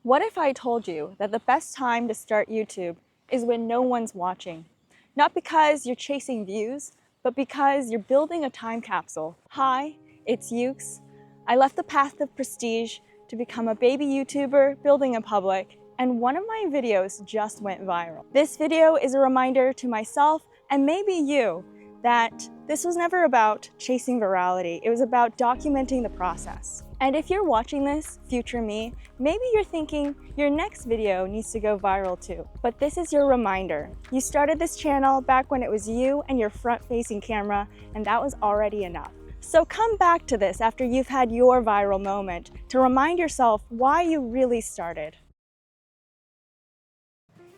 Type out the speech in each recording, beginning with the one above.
What if I told you that the best time to start YouTube is when no one's watching? Not because you're chasing views, but because you're building a time capsule. Hi, it's Ukes. I left the path of prestige to become a baby YouTuber building in public, and one of my videos just went viral. This video is a reminder to myself and maybe you that this was never about chasing virality. It was about documenting the process. And if you're watching this, future me, maybe you're thinking your next video needs to go viral too. But this is your reminder. You started this channel back when it was you and your front-facing camera, and that was already enough. So come back to this after you've had your viral moment to remind yourself why you really started.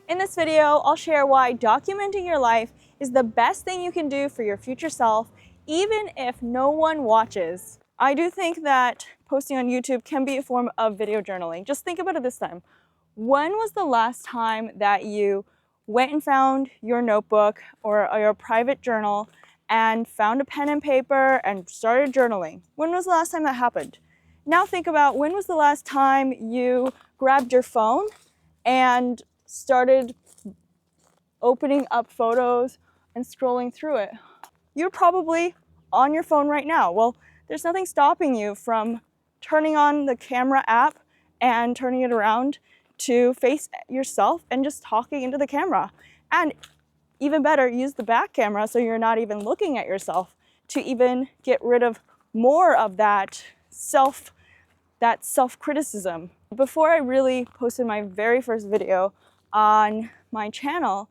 In this video, I'll share why documenting your life is the best thing you can do for your future self, even if no one watches. I do think that posting on YouTube can be a form of video journaling. Just think about it this time. When was the last time that you went and found your notebook or your private journal and found a pen and paper and started journaling? When was the last time that happened? Now think about when was the last time you grabbed your phone and started opening up photos and scrolling through it. You're probably on your phone right now. Well, there's nothing stopping you from turning on the camera app and turning it around to face yourself and just talking into the camera. And even better, use the back camera so you're not even looking at yourself to even get rid of more of that self-criticism. Before I really posted my very first video on my channel,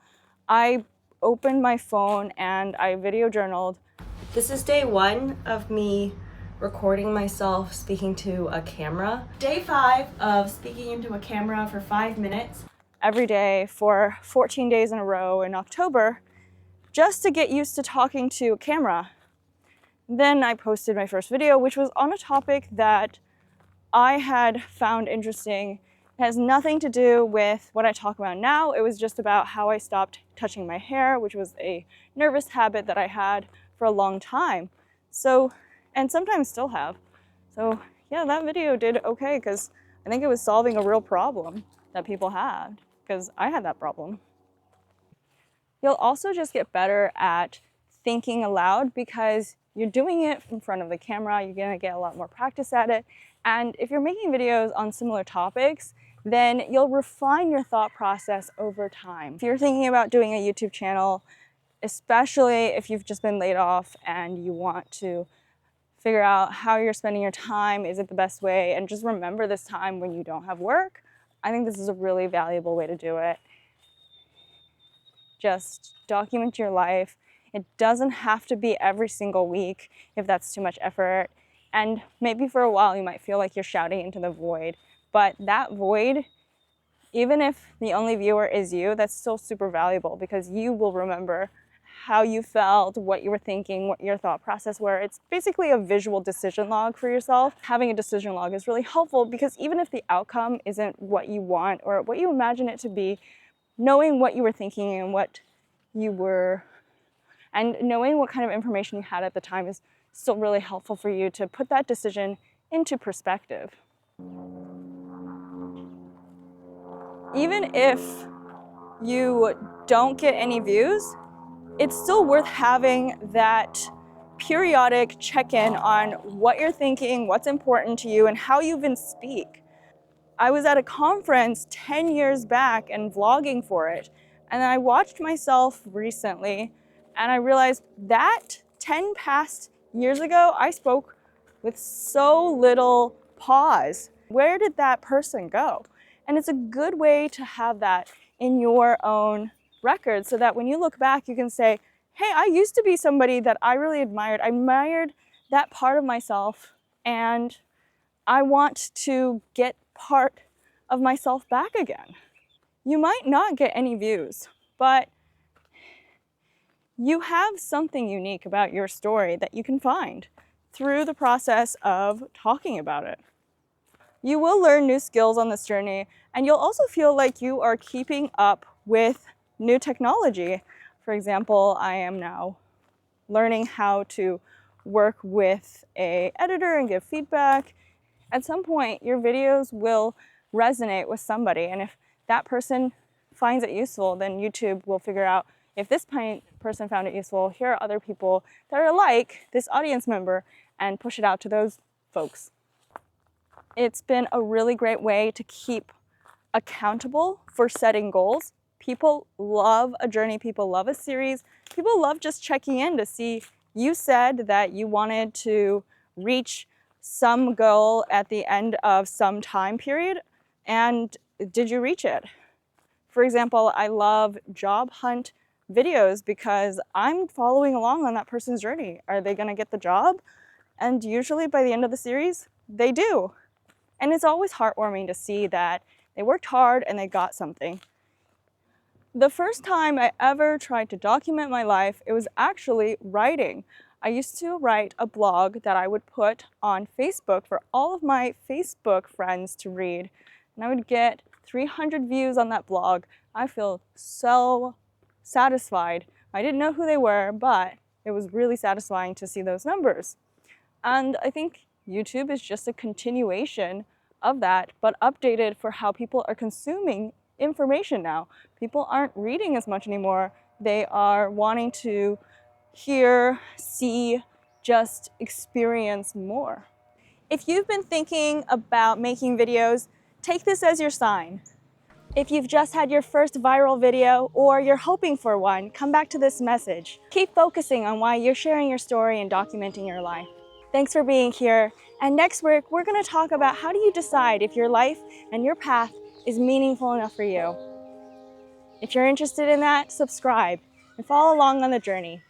I opened my phone and I video journaled. This is day 1 of me recording myself speaking to a camera. Day 5 of speaking into a camera for 5 minutes every day for 14 days in a row in October, just to get used to talking to a camera. Then I posted my first video, which was on a topic that I had found interesting. It has nothing to do with what I talk about now. It was just about how I stopped touching my hair, which was a nervous habit that I had for a long time. So, and sometimes still have. So yeah, that video did okay because I think it was solving a real problem that people had, because I had that problem. You'll also just get better at thinking aloud because you're doing it in front of the camera. You're gonna get a lot more practice at it. And if you're making videos on similar topics, then you'll refine your thought process over time. If you're thinking about doing a YouTube channel, especially if you've just been laid off and you want to figure out how you're spending your time, is it the best way, and just remember this time when you don't have work, I think this is a really valuable way to do it. Just document your life. It doesn't have to be every single week if that's too much effort. And maybe for a while you might feel like you're shouting into the void, but that void, even if the only viewer is you, that's still super valuable because you will remember how you felt, what you were thinking, what your thought process were. It's basically a visual decision log for yourself. Having a decision log is really helpful because even if the outcome isn't what you want or what you imagine it to be, knowing what you were thinking and what you were, and knowing what kind of information you had at the time is still really helpful for you to put that decision into perspective. Even if you don't get any views, it's still worth having that periodic check-in on what you're thinking, what's important to you, and how you even speak. I was at a conference 10 years back and vlogging for it, and I watched myself recently and I realized that 10 past years ago, I spoke with so little pause. Where did that person go? And it's a good way to have that in your own record so that when you look back, you can say, hey, I used to be somebody that I really admired. I admired that part of myself, and I want to get part of myself back again. You might not get any views, but you have something unique about your story that you can find through the process of talking about it. You will learn new skills on this journey, and you'll also feel like you are keeping up with new technology. For example, I am now learning how to work with an editor and give feedback. At some point, your videos will resonate with somebody. And if that person finds it useful, then YouTube will figure out, if this person found it useful, here are other people that are like this audience member, and push it out to those folks. It's been a really great way to keep accountable for setting goals. People love a journey, people love a series, people love just checking in to see, you said that you wanted to reach some goal at the end of some time period, and did you reach it? For example, I love job hunt videos because I'm following along on that person's journey. Are they going to get the job? And usually by the end of the series, they do. And it's always heartwarming to see that they worked hard and they got something. The first time I ever tried to document my life, it was actually writing. I used to write a blog that I would put on Facebook for all of my Facebook friends to read. And I would get 300 views on that blog. I feel so satisfied. I didn't know who they were, but it was really satisfying to see those numbers. And I think YouTube is just a continuation of that, but updated for how people are consuming information now. People aren't reading as much anymore. They are wanting to hear, see, just experience more. If you've been thinking about making videos, take this as your sign. If you've just had your first viral video or you're hoping for one, come back to this message. Keep focusing on why you're sharing your story and documenting your life. Thanks for being here. And next week, we're going to talk about how do you decide if your life and your path is meaningful enough for you. If you're interested in that, subscribe and follow along on the journey.